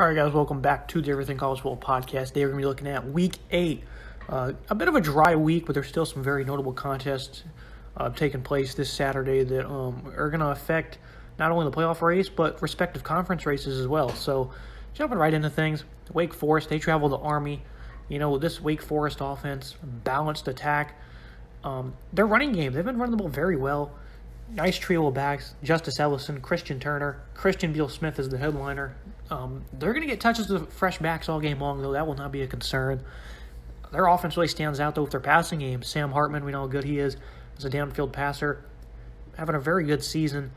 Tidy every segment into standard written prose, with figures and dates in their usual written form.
All right, guys, welcome back to the Everything College Football Podcast. Today we're going to be looking at Week 8. A bit of a dry week, but there's still some very notable contests taking place this Saturday that are going to affect not only the playoff race, but respective conference races as well. So, jumping right into things, Wake Forest, they travel to Army. You know, this Wake Forest offense, balanced attack. Their running game, they've been running the ball very well. Nice trio of backs, Justice Ellison, Christian Turner, Christian Beal-Smith is the headliner. They're going to get touches with fresh backs all game long, though. That will not be a concern. Their offense really stands out, though, with their passing game. Sam Hartman, we know how good he is as a downfield passer, having a very good season.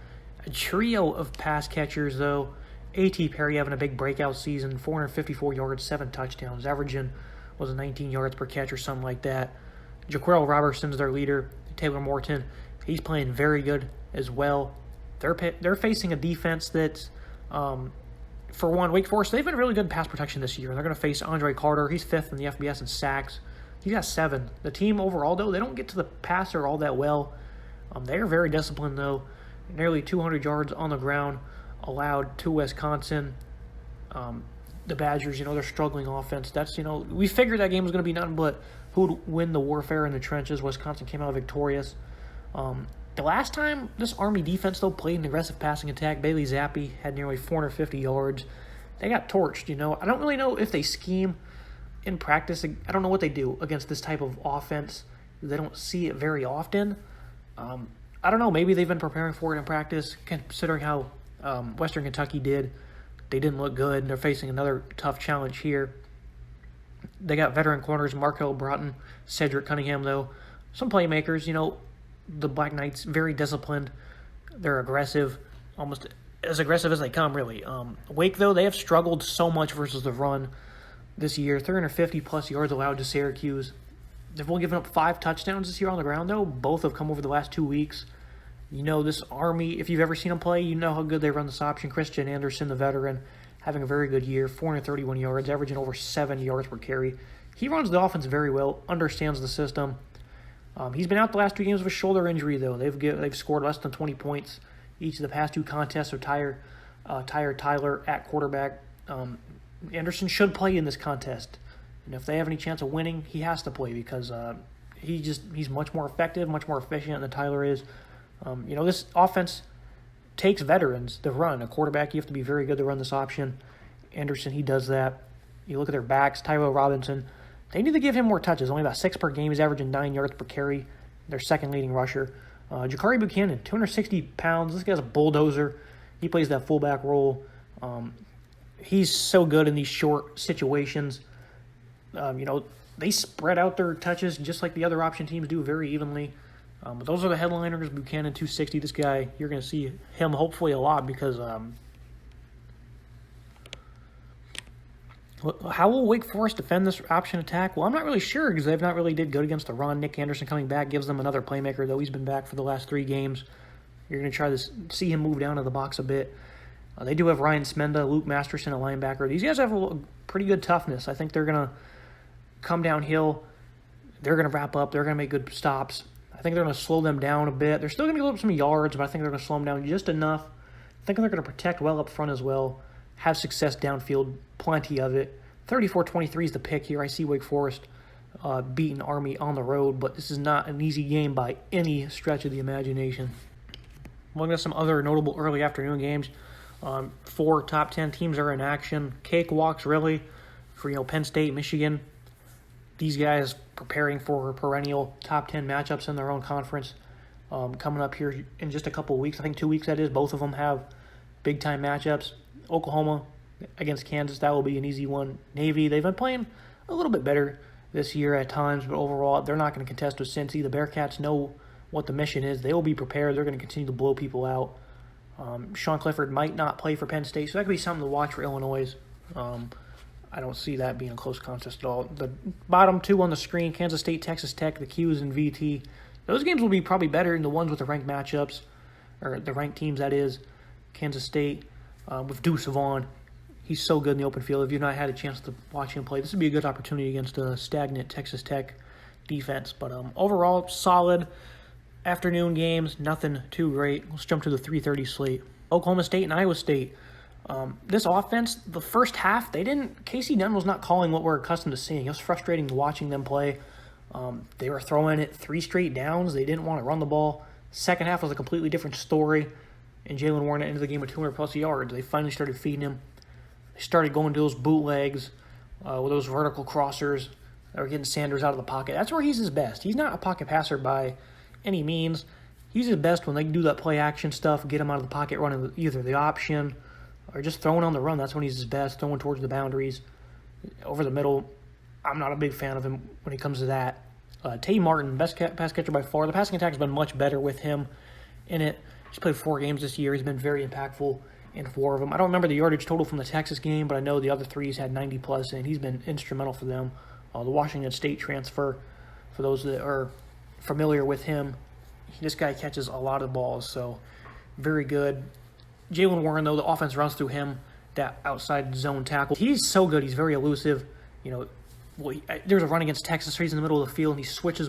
A trio of pass catchers, though. A.T. Perry having a big breakout season, 454 yards, 7 touchdowns, averaging was 19 yards per catch or something like that. Jaquel Robertson's their leader. Taylor Morton, he's playing very good as well. They're facing a defense that's, for one, Wake Forest, they've been really good in pass protection this year. And they're going to face Andre Carter. He's 5th in the FBS in sacks. He's got 7. The team overall, though, they don't get to the passer all that well. They are very disciplined, though. Nearly 200 yards on the ground allowed to Wisconsin. The Badgers, they're struggling offense. That's, we figured that game was going to be nothing but who would win the warfare in the trenches. Wisconsin came out victorious. The last time this Army defense, though, played an aggressive passing attack, Bailey Zappi had nearly 450 yards. They got torched, I don't really know if they scheme in practice. I don't know what they do against this type of offense. They don't see it very often. I don't know. Maybe they've been preparing for it in practice, considering how Western Kentucky did. They didn't look good. They're facing another tough challenge here. They got veteran corners, Markel Broughton, Cedric Cunningham, though. Some playmakers, the Black Knights, very disciplined. They're aggressive, almost as aggressive as they come, really. Wake, though, they have struggled so much versus the run this year. 350-plus yards allowed to Syracuse. They've only given up 5 touchdowns this year on the ground, though. Both have come over the last 2 weeks. This Army, if you've ever seen them play, you know how good they run this option. Christian Anderson, the veteran, having a very good year, 431 yards, averaging over 7 yards per carry. He runs the offense very well, understands the system. He's been out the last 2 games with a shoulder injury, though. They've scored less than 20 points each of the past 2 contests. So Tyler at quarterback. Anderson should play in this contest. And if they have any chance of winning, he has to play because he's much more effective, much more efficient than Tyler is. This offense takes veterans to run. A quarterback, you have to be very good to run this option. Anderson, he does that. You look at their backs, Tyrell Robinson. They need to give him more touches. Only about 6 per game. He's averaging 9 yards per carry. Their second leading rusher. Jakari Buchanan, 260 pounds. This guy's a bulldozer. He plays that fullback role. He's so good in these short situations. They spread out their touches just like the other option teams do very evenly. But those are the headliners. Buchanan, 260. This guy, you're going to see him hopefully a lot because how will Wake Forest defend this option attack? Well, I'm not really sure because they've not really did good against the run. Nick Anderson coming back gives them another playmaker, though he's been back for the last 3 games. You're going to try to see him move down to the box a bit. They do have Ryan Smenda, Luke Masterson, a linebacker. These guys have a pretty good toughness. I think they're going to come downhill. They're going to wrap up. They're going to make good stops. I think they're going to slow them down a bit. They're still going to give up some yards, but I think they're going to slow them down just enough. I think they're going to protect well up front as well. Have success downfield, plenty of it. 34-23 is the pick here. I see Wake Forest beating Army on the road, but this is not an easy game by any stretch of the imagination. Looking at some other notable early afternoon games. 4 top 10 teams are in action. Cakewalks, really, for Penn State, Michigan. These guys preparing for perennial top 10 matchups in their own conference. Coming up here in just a couple of weeks. I think 2 weeks, that is. Both of them have big-time matchups. Oklahoma against Kansas, that will be an easy one. Navy, they've been playing a little bit better this year at times, but overall, they're not going to contest with Cincy. The Bearcats know what the mission is. They will be prepared. They're going to continue to blow people out. Sean Clifford might not play for Penn State, so that could be something to watch for Illinois. I don't see that being a close contest at all. The bottom 2 on the screen, Kansas State, Texas Tech, the Qs, and VT. Those games will be probably better than the ones with the ranked matchups, or the ranked teams, that is. Kansas State with Deuce Vaughn. He's so good in the open field. If you've not had a chance to watch him play, this would be a good opportunity against a stagnant Texas Tech defense. But overall, solid afternoon games. Nothing too great. Let's jump to the 3:30 slate. Oklahoma State and Iowa State. This offense, the first half, Casey Dunn was not calling what we're accustomed to seeing. It was frustrating watching them play. They were throwing it 3 straight downs. They didn't want to run the ball. Second half was a completely different story, and Jalen Warren ended the game with 200-plus yards. They finally started feeding him. They started going to those bootlegs with those vertical crossers that were getting Sanders out of the pocket. That's where he's his best. He's not a pocket passer by any means. He's his best when they do that play-action stuff, get him out of the pocket, running either the option or just throwing on the run. That's when he's his best, throwing towards the boundaries. Over the middle, I'm not a big fan of him when it comes to that. Tay Martin, best pass catcher by far. The passing attack has been much better with him in it. He's played 4 games this year. He's been very impactful in 4 of them. I don't remember the yardage total from the Texas game, but I know the other 3 he's had 90-plus, and he's been instrumental for them. The Washington State transfer, for those that are familiar with him, this guy catches a lot of balls, so very good. Jalen Warren, though, the offense runs through him, that outside zone tackle. He's so good. He's very elusive. There's a run against Texas. He's in the middle of the field, and he switches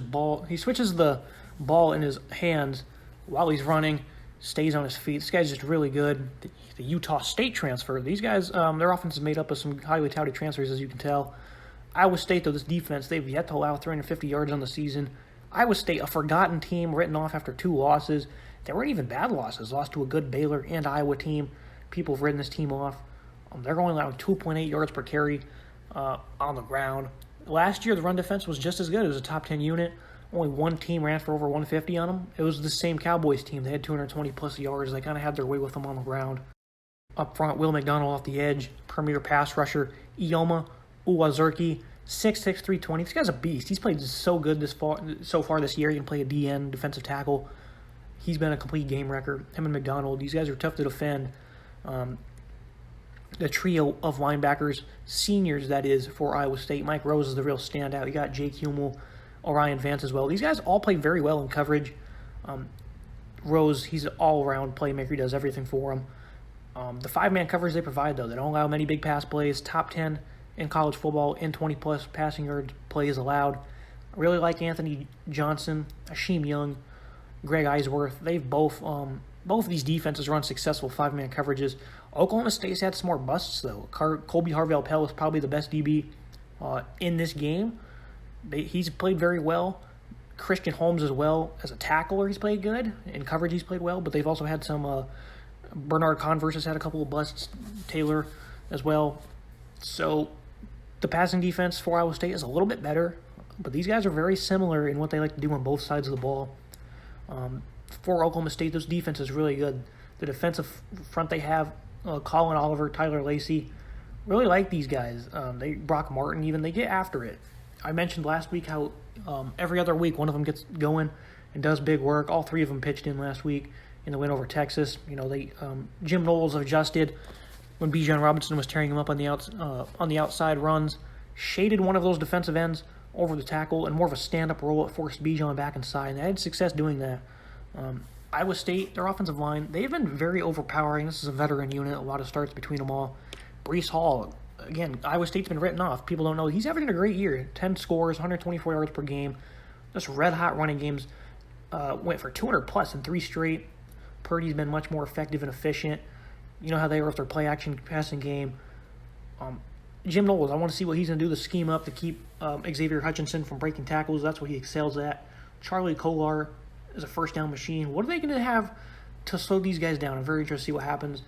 the ball in his hands while he's running, stays on his feet. This guy's just really good. The Utah State transfer. These guys, their offense is made up of some highly touted transfers, as you can tell. Iowa State, though, this defense, they've yet to allow 350 yards on the season. Iowa State, a forgotten team, written off after 2 losses. They weren't even bad losses. Lost to a good Baylor and Iowa team. People have written this team off. They're going around 2.8 yards per carry on the ground. Last year, the run defense was just as good. It was a top 10 unit. Only one team ran for over 150 on them. It was the same Cowboys team. They had 220-plus yards. They kind of had their way with them on the ground. Up front, Will McDonald off the edge. Premier pass rusher, Ioma Uwazurki, 6'6", 320. This guy's a beast. He's played so good so far this year. He can play a DN, defensive tackle. He's been a complete game wrecker. Him and McDonald, these guys are tough to defend. The trio of linebackers, seniors that is, for Iowa State. Mike Rose is the real standout. You got Jake Hummel, Orion Vance as well. These guys all play very well in coverage. Rose, he's an all-around playmaker. He does everything for him. The 5-man coverage they provide, though, they don't allow many big pass plays. Top 10 in college football in 20-plus passing yard plays allowed. I really like Anthony Johnson, Hasheem Young, Greg Eisworth. They've both of these defenses run successful 5-man coverages. Oklahoma State's had some more busts, though. Colby Harvell-Pell is probably the best DB in this game. He's played very well. Christian Holmes as well. As a tackler, he's played good. In coverage, he's played well. But they've also had some Bernard Converse has had a couple of busts. Taylor as well. So the passing defense for Iowa State is a little bit better. But these guys are very similar in what they like to do on both sides of the ball. For Oklahoma State, this defense is really good. The defensive front they have, Colin Oliver, Tyler Lacey, really like these guys. Brock Martin even, they get after it. I mentioned last week how every other week one of them gets going and does big work. All 3 of them pitched in last week in the win over Texas. Jim Knowles adjusted when Bijan Robinson was tearing him up on the outside runs, shaded one of those defensive ends over the tackle, and more of a stand-up role. It forced Bijan back inside, and they had success doing that. Iowa State, their offensive line, they've been very overpowering. This is a veteran unit, a lot of starts between them all. Breece Hall, again, Iowa State's been written off. People don't know. He's having a great year. 10 scores, 124 yards per game. Just red-hot running games. Went for 200-plus in 3 straight. Purdy's been much more effective and efficient. You know how they are with their play-action passing game. Jim Knowles, I want to see what he's going to do to scheme up to keep Xavier Hutchinson from breaking tackles. That's what he excels at. Charlie Kolar is a first-down machine. What are they going to have to slow these guys down? I'm very interested to see what happens.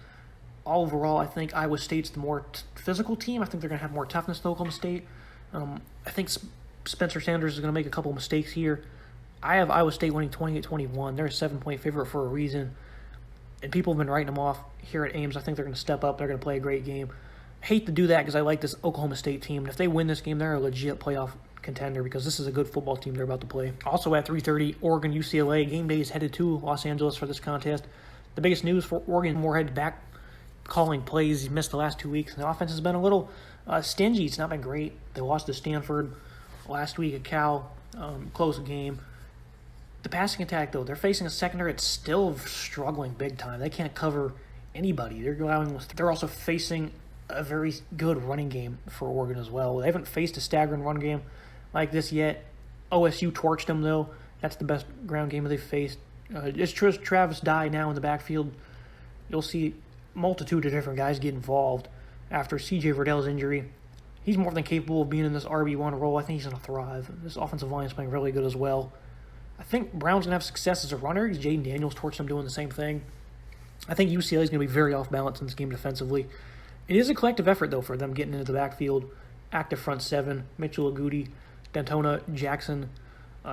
Overall, I think Iowa State's the more physical team. I think they're going to have more toughness than Oklahoma State. I think Spencer Sanders is going to make a couple of mistakes here. I have Iowa State winning 28-21. They're a 7-point favorite for a reason. And people have been writing them off here at Ames. I think they're going to step up. They're going to play a great game. I hate to do that because I like this Oklahoma State team. And if they win this game, they're a legit playoff contender because this is a good football team they're about to play. Also at 3:30, Oregon UCLA. Game day is headed to Los Angeles for this contest. The biggest news for Oregon, Moorhead back calling plays. He missed the last 2 weeks. And the offense has been a little stingy. It's not been great. They lost to Stanford last week at Cal. Close game. The passing attack, though, they're facing a secondary that's still struggling big time. They can't cover anybody. They're also facing a very good running game for Oregon as well. They haven't faced a staggering run game like this yet. OSU torched them, though. That's the best ground game they've faced. It's Travis Dye now in the backfield. You'll see multitude of different guys get involved after C.J. Verdell's injury. He's more than capable of being in this RB1 role. I think he's going to thrive. This offensive line is playing really good as well. I think Brown's going to have success as a runner. Jaden Daniels torched him doing the same thing. I think UCLA is going to be very off balance in this game defensively. It is a collective effort, though, for them getting into the backfield. Active front seven, Mitchell Agudi, Dantona Jackson,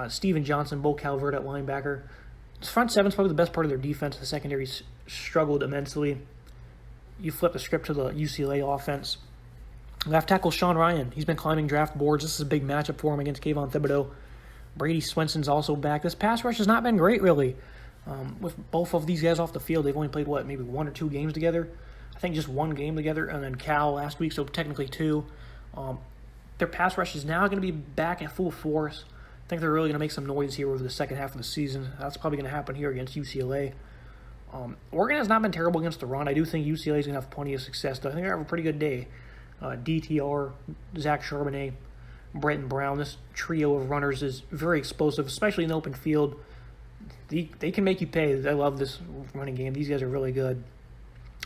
Steven Johnson, Bo Calvert at linebacker. This front seven is probably the best part of their defense. The secondary struggled immensely. You flip the script to the UCLA offense. Left tackle Sean Ryan. He's been climbing draft boards. This is a big matchup for him against Kayvon Thibodeau. Brady Swenson's also back. This pass rush has not been great, really. With both of these guys off the field, they've only played, maybe 1 or 2 games together? I think just 1 game together, and then Cal last week, so technically 2. Their pass rush is now going to be back at full force. I think they're really going to make some noise here over the second half of the season. That's probably going to happen here against UCLA. Oregon has not been terrible against the run. I do think UCLA is going to have plenty of success, though. I think they're going to have a pretty good day. DTR, Zach Charbonnet, Brenton Brown. This trio of runners is very explosive, especially in the open field. They can make you pay. I love this running game. These guys are really good.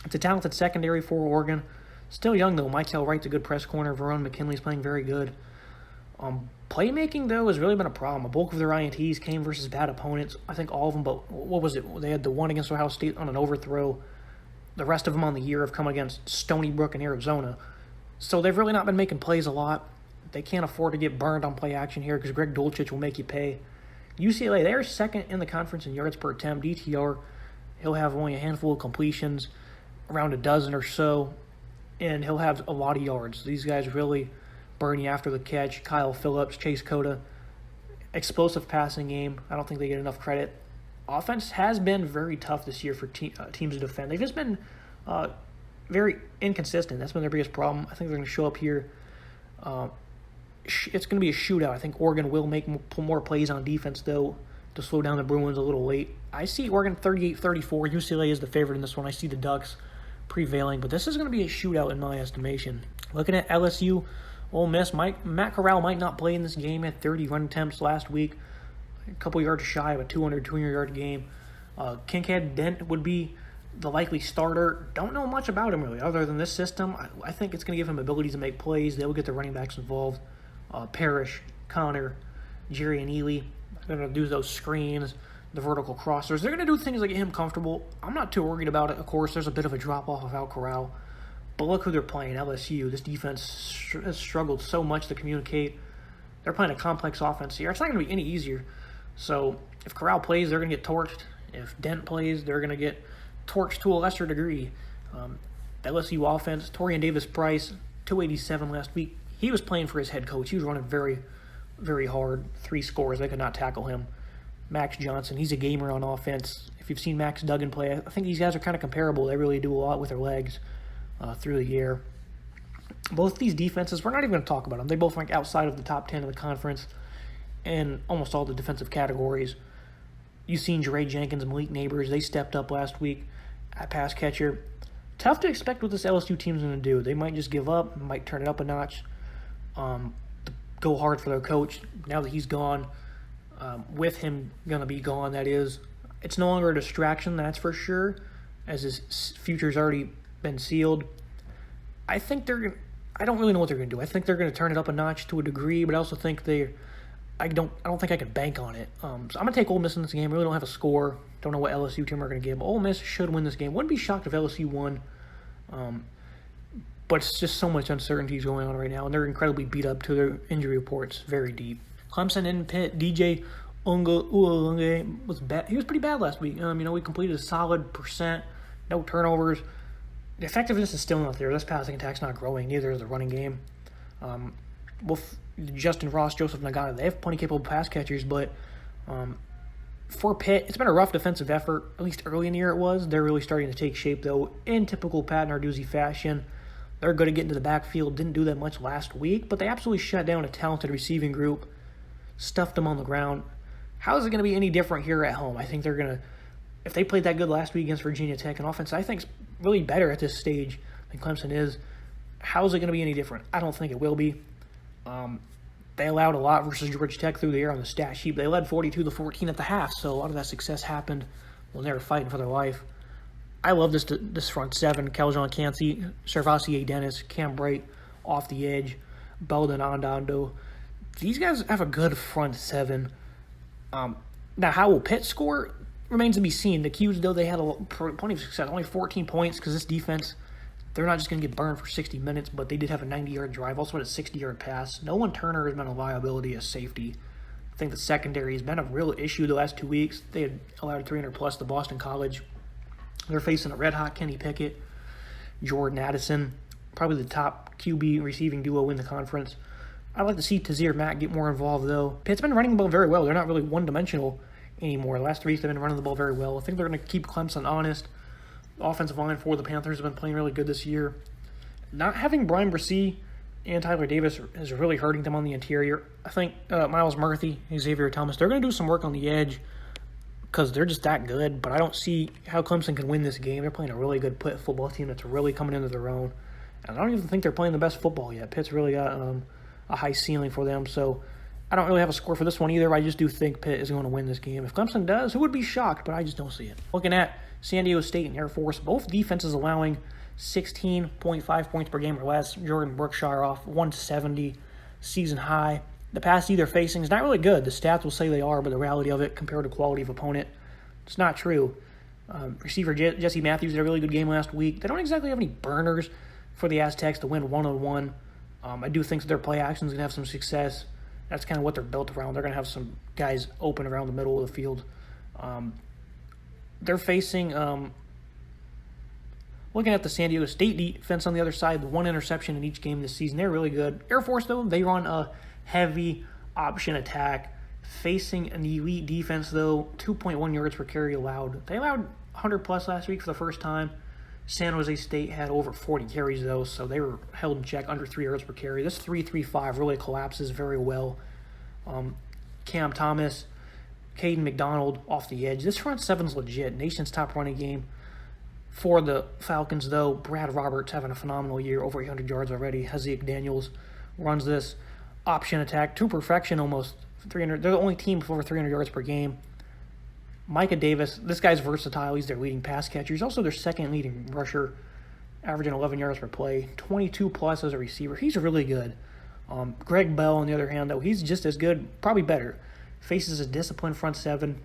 It's a talented secondary for Oregon. Still young, though. Michael Wright's a good press corner. Verone McKinley's playing very good. Playmaking, though, has really been a problem. A bulk of their INTs came versus bad opponents. I think all of them, but what was it? They had the one against Ohio State on an overthrow. The rest of them on the year have come against Stony Brook and Arizona. So they've really not been making plays a lot. They can't afford to get burned on play action here because Greg Dulcich will make you pay. UCLA, they're second in the conference in yards per attempt. DTR, he'll have only a handful of completions, around a dozen or so, and he'll have a lot of yards. These guys really burn you after the catch. Kyle Phillips, Chase Cota, explosive passing game. I don't think they get enough credit. Offense has been very tough this year for teams to defend. They've just been very inconsistent. That's been their biggest problem. I think they're going to show up here. It's going to be a shootout. I think Oregon will make more plays on defense, though, to slow down the Bruins a little late. I see Oregon 38-34. UCLA is the favorite in this one. I see the Ducks prevailing, but this is going to be a shootout in my estimation. Looking at LSU, Ole Miss, Matt Corral might not play in this game. At 30 run attempts last week, a couple yards shy of a 200-yard game. Kincaid Dent would be the likely starter. Don't know much about him, really, other than this system. I think it's going to give him ability to make plays. They will get the running backs involved. Parrish, Connor, Jerry and Ely. They're going to do those screens, the vertical crossers. They're going to do things that get him comfortable. I'm not too worried about it. Of course, there's a bit of a drop-off without Corral. But look who they're playing, LSU. This defense has struggled so much to communicate. They're playing a complex offense here. It's not going to be any easier. So if Corral plays, they're going to get torched. If Dent plays, they're going to get torched to a lesser degree. The LSU offense, Torian Davis-Price, 287 last week. He was playing for his head coach. He was running very, very hard. 3 scores. They could not tackle him. Max Johnson, he's a gamer on offense. If you've seen Max Duggan play, I think these guys are kind of comparable. They really do a lot with their legs through the air. Both these defenses, we're not even going to talk about them. They both rank outside of the top 10 of the conference in almost all the defensive categories. You've seen Jeray Jenkins and Malik Neighbors. They stepped up last week at pass catcher. Tough to expect what this LSU team's going to do. They might just give up, might turn it up a notch, go hard for their coach. Now that he's gone, with him going to be gone, that is, it's no longer a distraction, that's for sure, as his future's already been sealed. I don't really know what they're going to do. I think they're going to turn it up a notch to a degree, but I also think I don't think I can bank on it. So I'm going to take Ole Miss in this game. I really don't have a score. Don't know what LSU team are going to give. Ole Miss should win this game. Wouldn't be shocked if LSU won. But it's just so much uncertainty going on right now, and they're incredibly beat up to their injury reports, very deep. Clemson in Pitt, DJ Uiagalelei was bad. He was pretty bad last week. We completed a solid percent, no turnovers. The effectiveness is still not there. This passing attack's not growing. Neither is the running game. Justin Ross, Joseph Nagata, they have plenty of capable pass catchers, but for Pitt, it's been a rough defensive effort. At least early in the year it was. They're really starting to take shape, though, in typical Pat Narduzzi fashion. They're good at getting to the backfield. Didn't do that much last week, but they absolutely shut down a talented receiving group, stuffed them on the ground. How is it going to be any different here at home? I think they're going to, if they played that good last week against Virginia Tech, an offense I think is really better at this stage than Clemson is. How is it going to be any different? I don't think it will be. They allowed a lot versus Georgia Tech through the air on the stat sheet. They led 42-14 at the half, so a lot of that success happened when they were fighting for their life. I love this front seven. Caljon Cansey, Servasier Dennis, Cam Bright off the edge, Belden Andando. These guys have a good front seven. Now, how will Pitt score remains to be seen. The Qs, though, they had plenty of success. Only 14 points because this defense, they're not just going to get burned for 60 minutes, but they did have a 90-yard drive, also had a 60-yard pass. Nolan Turner has been a liability as safety. I think the secondary has been a real issue the last 2 weeks. They had allowed 300-plus to Boston College. They're facing a red-hot Kenny Pickett, Jordan Addison, probably the top QB receiving duo in the conference. I'd like to see Tazir Mack get more involved, though. Pitt's been running the ball very well. They're not really one-dimensional anymore. The last 3 weeks, they've been running the ball very well. I think they're going to keep Clemson honest. The offensive line for the Panthers have been playing really good this year. Not having Brian Bresee and Tyler Davis is really hurting them on the interior. I think Miles Murphy, Xavier Thomas, they're going to do some work on the edge because they're just that good, but I don't see how Clemson can win this game. They're playing a really good Pitt football team that's really coming into their own. And I don't even think they're playing the best football yet. Pitt's really got a high ceiling for them, so I don't really have a score for this one either. I just do think Pitt is going to win this game. If Clemson does, who would be shocked, but I just don't see it. Looking at San Diego State and Air Force, both defenses allowing 16.5 points per game or less. Jordan Brookshire off 170, season high. The pass D they're facing is not really good. The stats will say they are, but the reality of it, compared to quality of opponent, it's not true. Receiver Jesse Matthews had a really good game last week. They don't exactly have any burners for the Aztecs to win one-on-one. I do think that their play action is going to have some success. That's kind of what they're built around. They're going to have some guys open around the middle of the field. They're facing, looking at the San Diego State defense on the other side, the one interception in each game this season. They're really good. Air Force, though, they run a heavy option attack. Facing an elite defense, though, 2.1 yards per carry allowed. They allowed 100-plus last week for the first time. San Jose State had over 40 carries, though, so they were held in check under 3 yards per carry. This 3.35 really collapses very well. Cam Thomas, Caden McDonald off the edge. This front seven's legit. Nation's top running game. For the Falcons, though, Brad Roberts having a phenomenal year, over 800 yards already. Haziq Daniels runs this option attack to perfection, almost 300. They're the only team with over 300 yards per game. Micah Davis, this guy's versatile. He's their leading pass catcher. He's also their second leading rusher, averaging 11 yards per play, 22-plus as a receiver. He's really good. Greg Bell, on the other hand, though, he's just as good, probably better. Faces a disciplined front seven.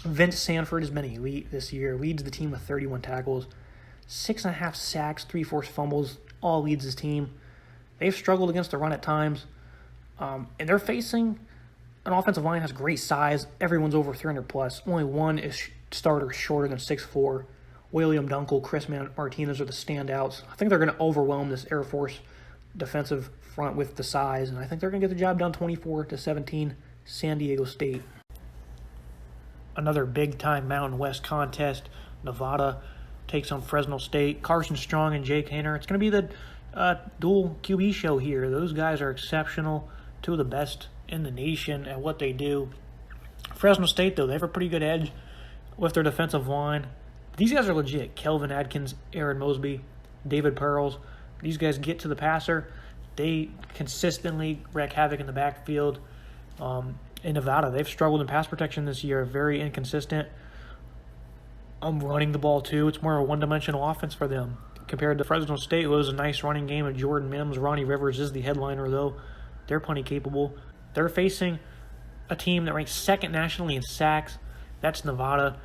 Vince Sanford has been elite this year, leads the team with 31 tackles, 6.5 sacks, 3 forced fumbles, all leads his team. They've struggled against the run at times, and they're facing an offensive line that has great size. Everyone's over 300-plus. Only one is starter shorter than 6'4". William Dunkel, Chris Martinez are the standouts. I think they're going to overwhelm this Air Force defensive front with the size, and I think they're going to get the job done 24-17, San Diego State. Another big-time Mountain West contest. Nevada takes on Fresno State. Carson Strong and Jake Haener. It's going to be the dual QB show here. Those guys are exceptional, two of the best in the nation at what they do. Fresno State, though, they have a pretty good edge with their defensive line. These guys are legit. Kelvin Adkins, Aaron Mosby, David Pearls. These guys get to the passer. They consistently wreak havoc in the backfield. In Nevada, they've struggled in pass protection this year, very inconsistent. Running the ball, too. It's more of a one-dimensional offense for them. Compared to Fresno State, who has a nice running game of Jordan Mims. Ronnie Rivers is the headliner, though. They're plenty capable. They're facing a team that ranks second nationally in sacks. That's Nevada.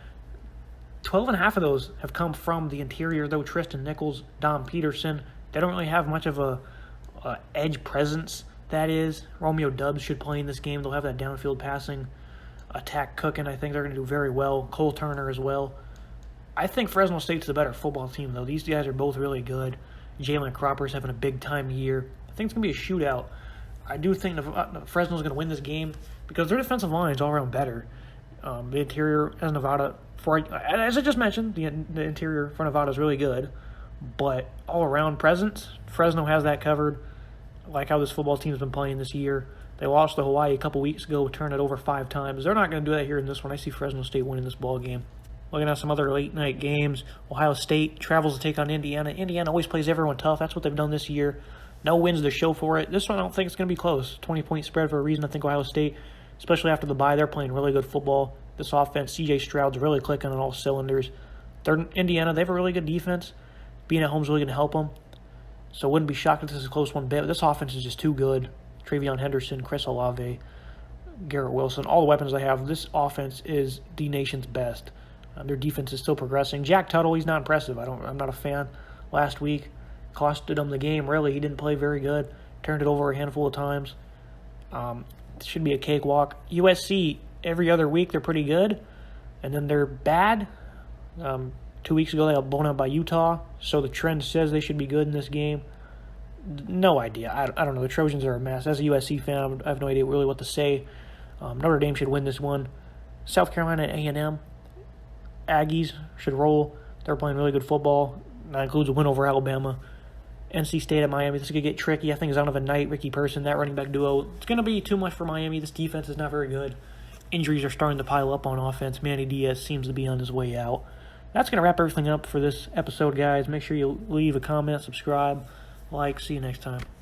12.5 of those have come from the interior, though. Tristan Nichols, Dom Peterson. They don't really have much of a edge presence, that is. Romeo Dubs should play in this game. They'll have that downfield passing attack cooking. I think they're going to do very well. Cole Turner as well. I think Fresno State's the better football team, though. These guys are both really good. Jalen Cropper's having a big-time year. I think it's going to be a shootout. I do think Fresno's going to win this game because their defensive line is all around better. The interior, as Nevada, as I just mentioned, the interior for Nevada is really good. But all-around presence, Fresno has that covered, like how this football team's been playing this year. They lost to Hawaii a couple weeks ago, turned it over 5 times. They're not going to do that here in this one. I see Fresno State winning this ball game. Looking at some other late-night games, Ohio State travels to take on Indiana. Indiana always plays everyone tough. That's what they've done this year. No wins to show for it. This one I don't think it's going to be close. 20-point spread for a reason. I think Ohio State, especially after the bye, they're playing really good football. This offense, C.J. Stroud's really clicking on all cylinders. They're Indiana. They have a really good defense. Being at home is really going to help them. So wouldn't be shocked if this is a close one bit. But this offense is just too good. Travion Henderson, Chris Olave, Garrett Wilson, all the weapons they have. This offense is the nation's best. Their defense is still progressing. Jack Tuttle, he's not impressive. I'm not a fan. Last week, costed him the game. Really, he didn't play very good. Turned it over a handful of times. It should be a cakewalk. USC, every other week they're pretty good, and then they're bad. 2 weeks ago they got blown out by Utah, so the trend says they should be good in this game. No idea. I don't know. The Trojans are a mess. As a USC fan, I have no idea really what to say. Notre Dame should win this one. South Carolina and A&M. Aggies should roll. They're playing really good football. That includes a win over Alabama. NC State at Miami. This is going to get tricky. I think Zonovan Knight, Ricky Person, that running back duo. It's going to be too much for Miami. This defense is not very good. Injuries are starting to pile up on offense. Manny Diaz seems to be on his way out. That's going to wrap everything up for this episode, guys. Make sure you leave a comment, subscribe, like. See you next time.